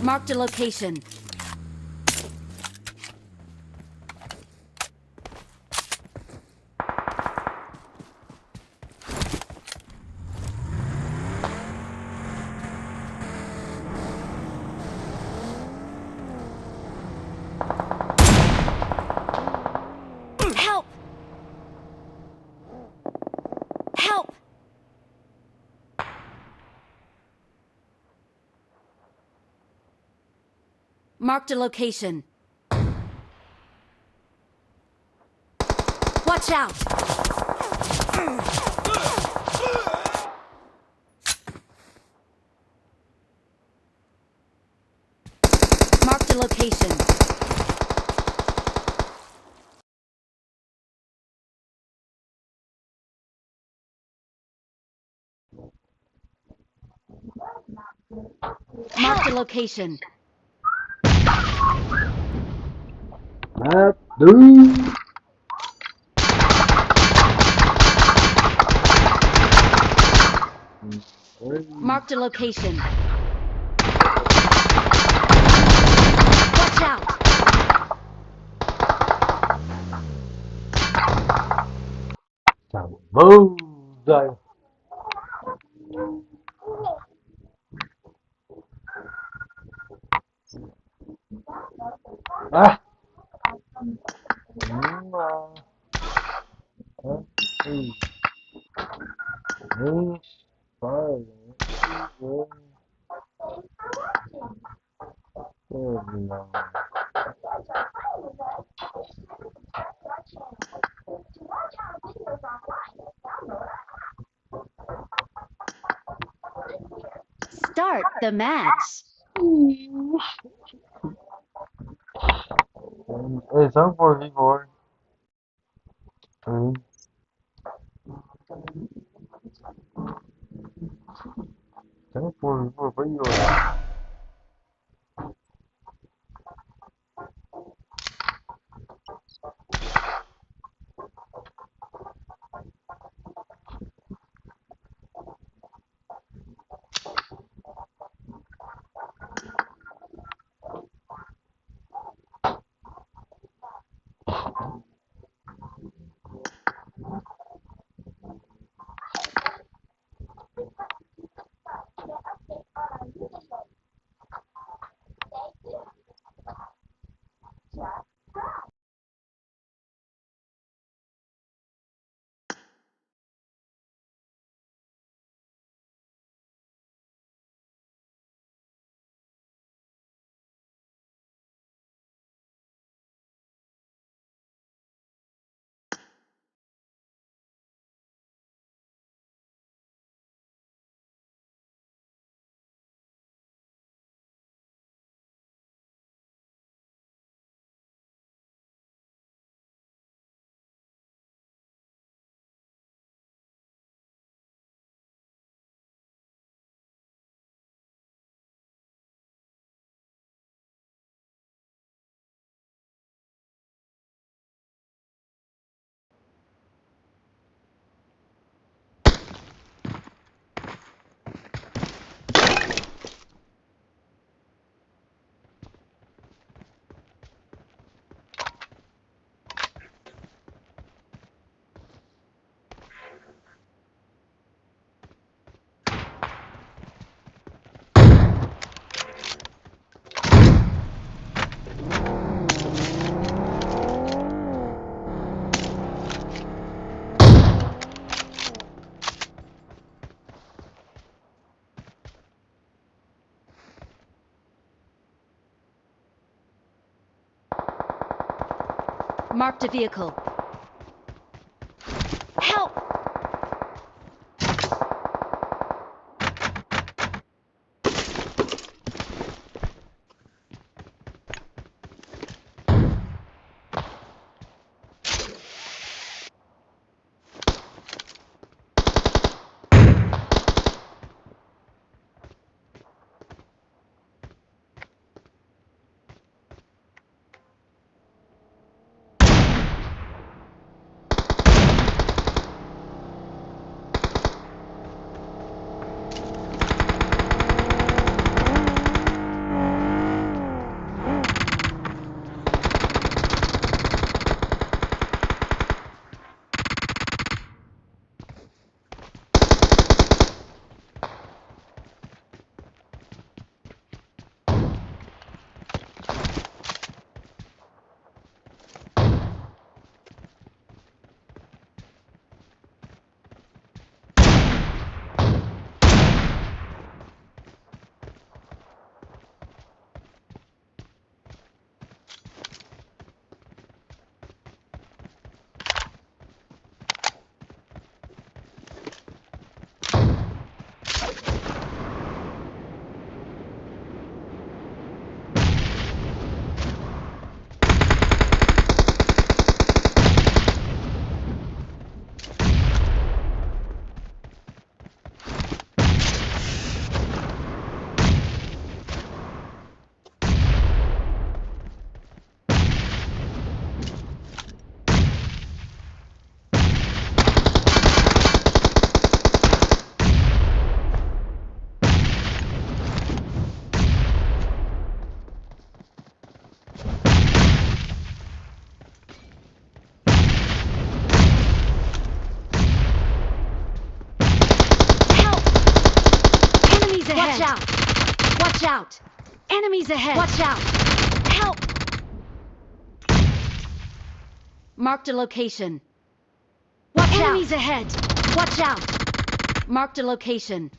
Marked a location. Help! Help! Marked a location. Watch out! Marked a location. Marked a location. That dude. Marked a location. Watch out! Bullseye. Ah. Hey. Hey. Fire. Start the match. Hey, 744. Hey, 744. Where you at? Marked a vehicle. Help! ahead! Watch out! Watch out! Enemies ahead! Watch out! Help! Marked a location. Watch out! Enemies ahead! Watch out! Marked a location.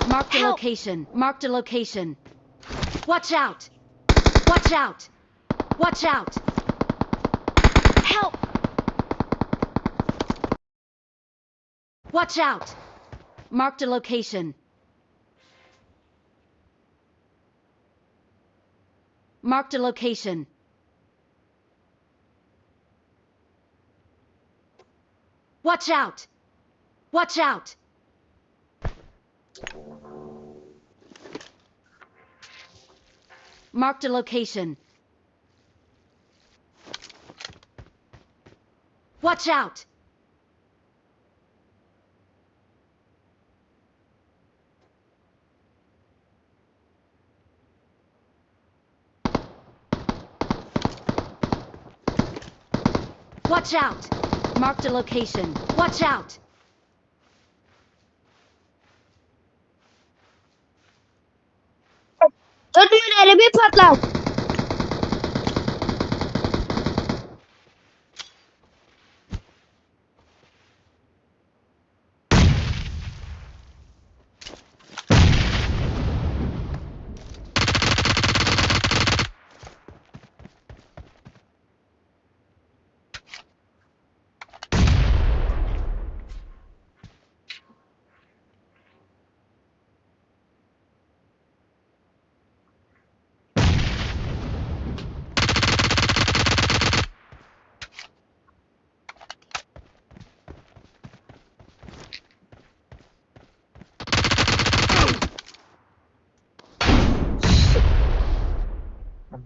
Marked a location. Marked a location. Watch out! Watch out! Watch out! Help! Watch out! Marked a location. Marked a location. Watch out! Watch out! Marked a location. Watch out! Watch out! Marked a location. Watch out! Ödülleri bir patlat.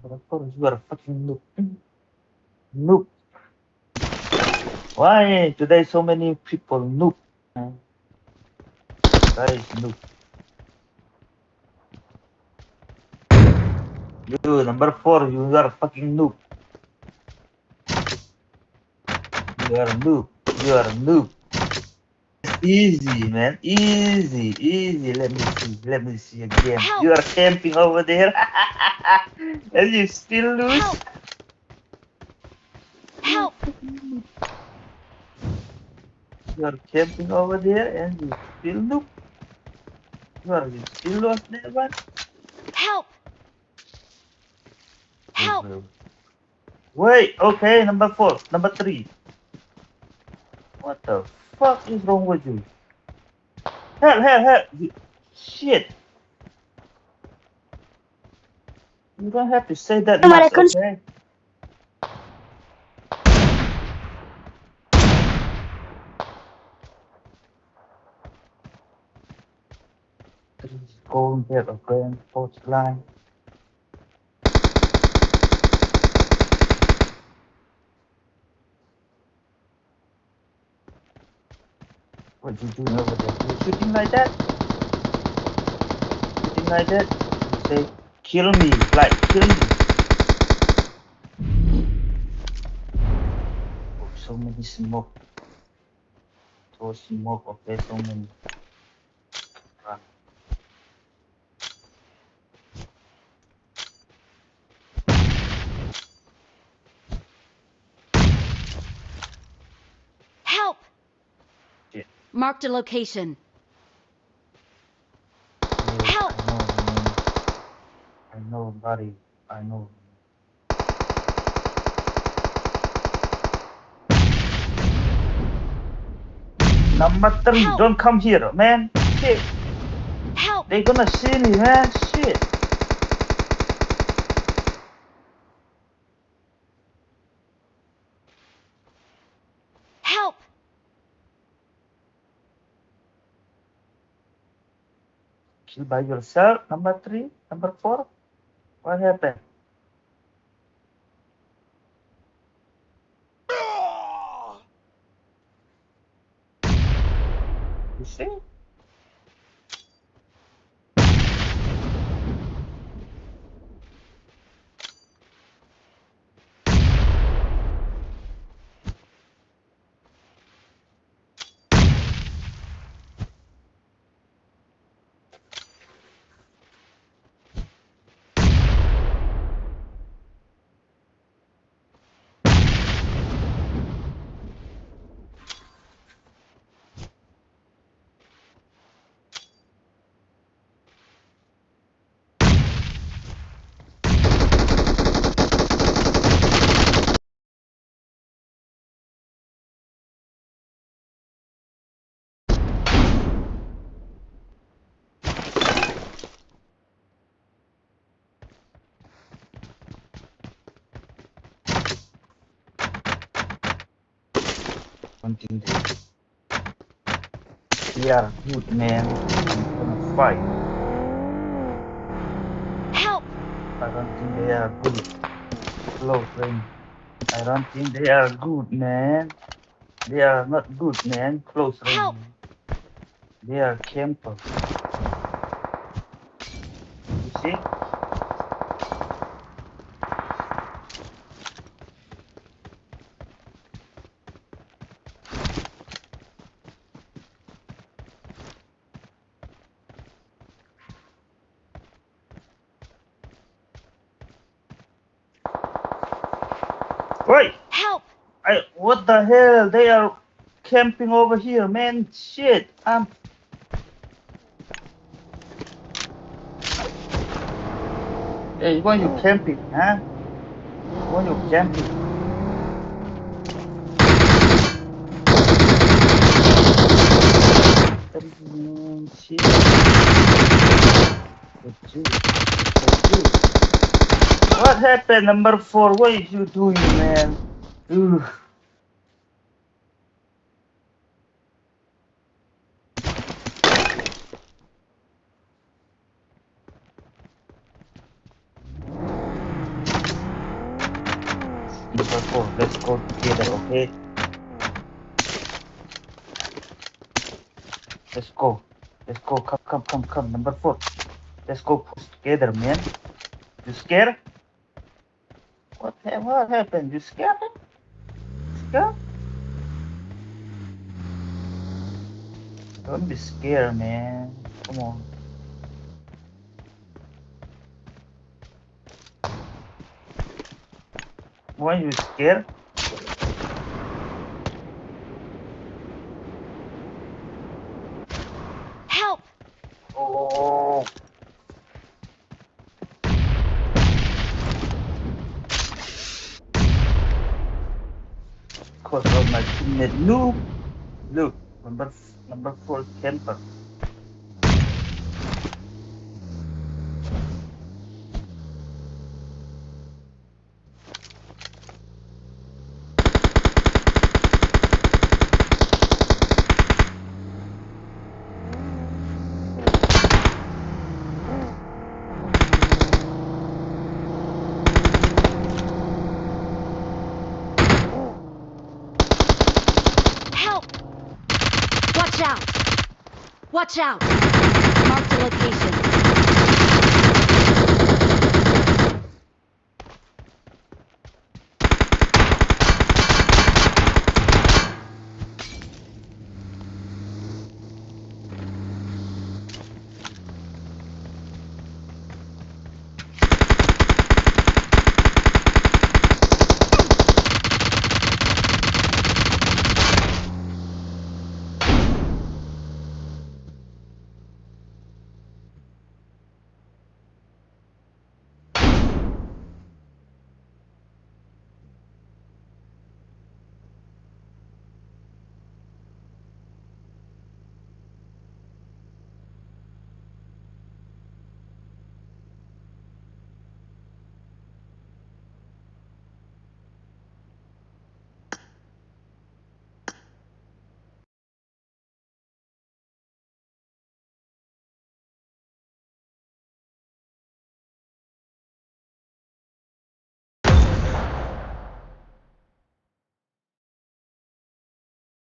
Of course, you are a fucking noob. Noob. Why today so many people noob? Guys, noob. You, number 4, you are a fucking noob. You are a noob. You are a noob. Easy, man. Easy, easy. Let me see. Let me see again. Help. You are camping over there. And you still lose? Help! Help! You are camping over there and you still noob. You still lost that one? Help! Help! Wait, okay, number 4, number 3. What the fuck is wrong with you? Help! Shit. You don't have to say that much, okay? Going there, okay, and post line. What you doing over there? You shooting like that? Shooting like that? You say, kill me, like, kill me. so many smoke. So smoke, okay, so many. Run. Help! Shit. Marked a location. Yeah, Help! I know, man. I know, buddy. I know. Number 3, Help! don't come here, man. Shit. Help! They gonna see me, man. Shit. Help! Kill by yourself. Number 3, number 4. What happened? You see? Continue. We are good, man. I'm gonna fight. Help! I don't think they are good. Close range. I don't think they are good, man. They are not good, man. Close range. Help! They are camper. You see? Wait! Help! What the hell? They are camping over here, man. Shit. Hey, why you camping, huh? Why you camping? Shit. What happened, number 4? What is you doing, man? Ugh. Number 4, let's go together, okay? Let's go. Let's go. Come. Number 4. Let's go push together, man. You scared? What happened? You scared? Scared? Don't be scared, man. Come on. Why you scared? Help! Oh. Cause of my teammate Look, number 4 camper. Help! Watch out! Watch out! Mark the location.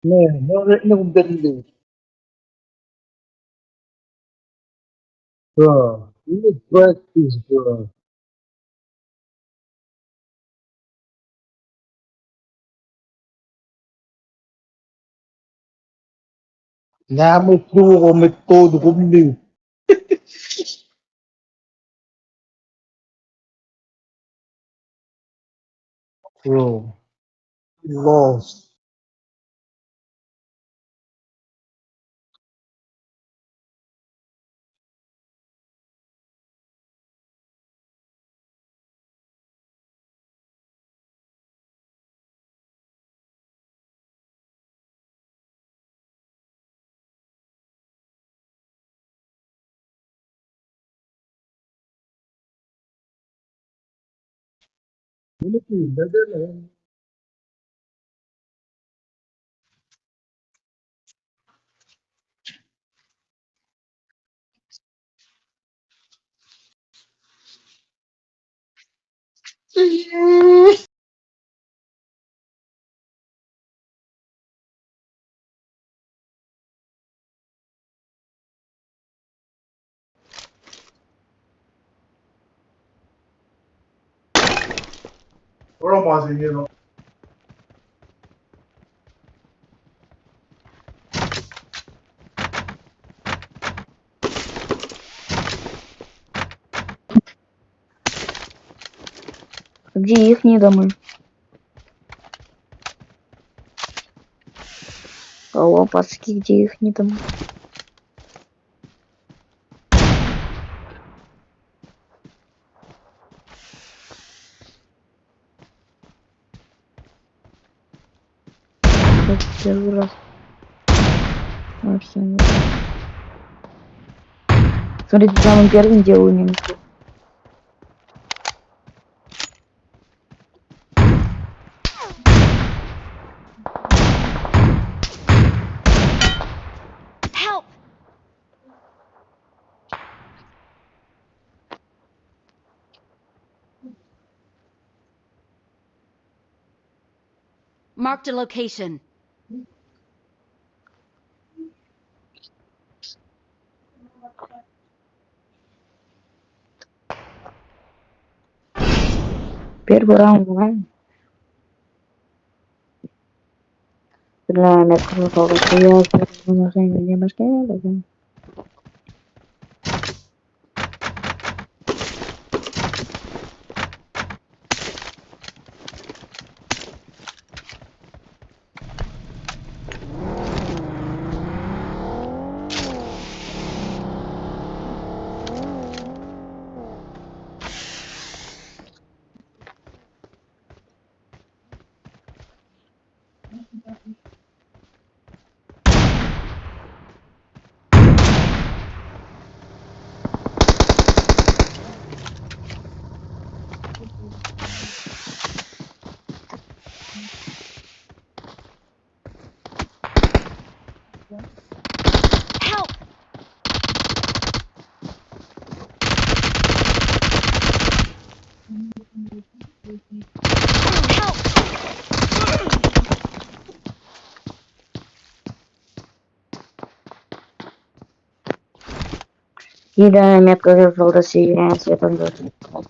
Nung ganda. Bro, you need practice, bro. Namens vroeger met code opnieuw. Bro, lost. Philippines, dadala. Orang masih ini no. Где їхні доми? Алло, пацки, где їхні доми? Так, первый раз. А, всё, нет. Смотрите, самым первым делаю немцы. Help! Marked a location. Первый раунд, знаем. Стреляем, я скажу, что я не башке, Help! Help! Кидаем метку желтого сияния цветом желтым. Help!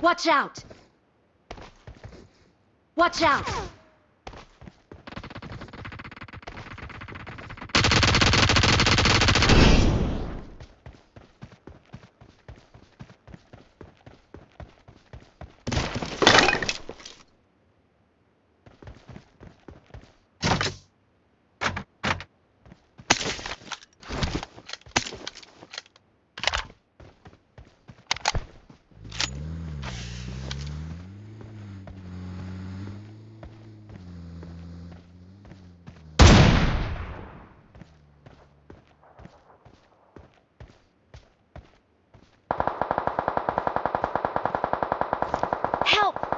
Watch out! Watch out! Help!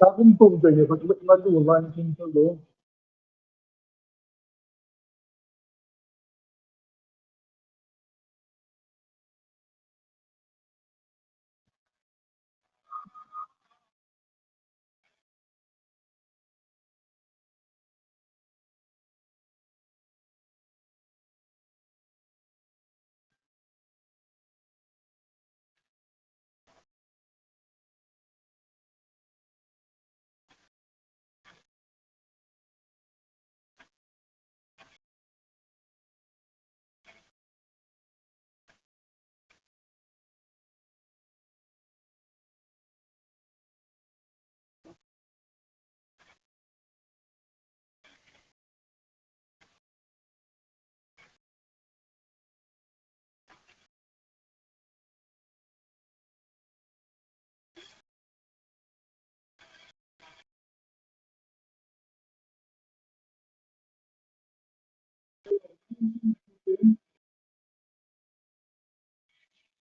Ta cũng tụng về Phật bệnh mà đủ loạn trên cơ đồ.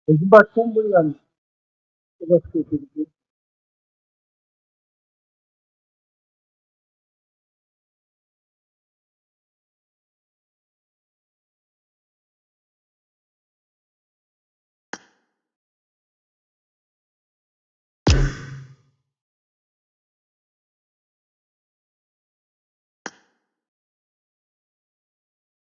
Chúng ta không bao lần